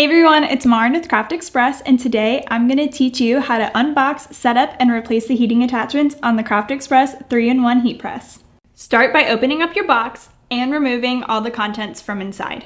Hey everyone, it's Maren with Craft Express, and today I'm going to teach you how to unbox, set up, and replace the heating attachments on the Craft Express 3-in-1 heat press. Start by opening up your box and removing all the contents from inside.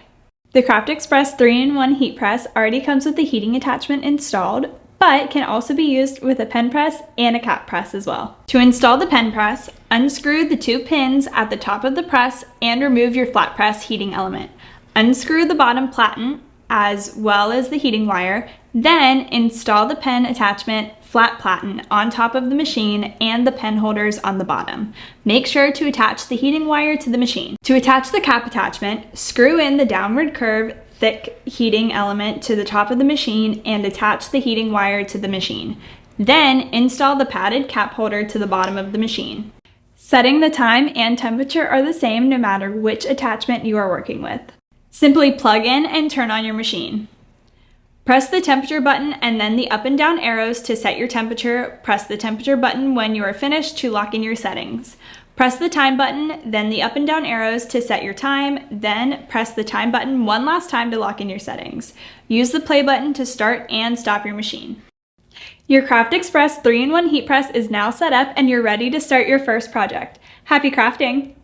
The Craft Express 3-in-1 heat press already comes with the heating attachment installed, but can also be used with a pen press and a cap press as well. To install the pen press, unscrew the two pins at the top of the press and remove your flat press heating element. Unscrew the bottom platen as well as the heating wire, then install the pen attachment flat platen on top of the machine and the pen holders on the bottom. Make sure to attach the heating wire to the machine. To attach the cap attachment, screw in the downward curve thick heating element to the top of the machine and attach the heating wire to the machine. Then install the padded cap holder to the bottom of the machine. Setting the time and temperature are the same no matter which attachment you are working with. Simply plug in and turn on your machine. Press the temperature button and then the up and down arrows to set your temperature. Press the temperature button when you are finished to lock in your settings. Press the time button, then the up and down arrows to set your time, then press the time button one last time to lock in your settings. Use the play button to start and stop your machine. Your Craft Express 3-in-1 heat press is now set up and you're ready to start your first project. Happy crafting!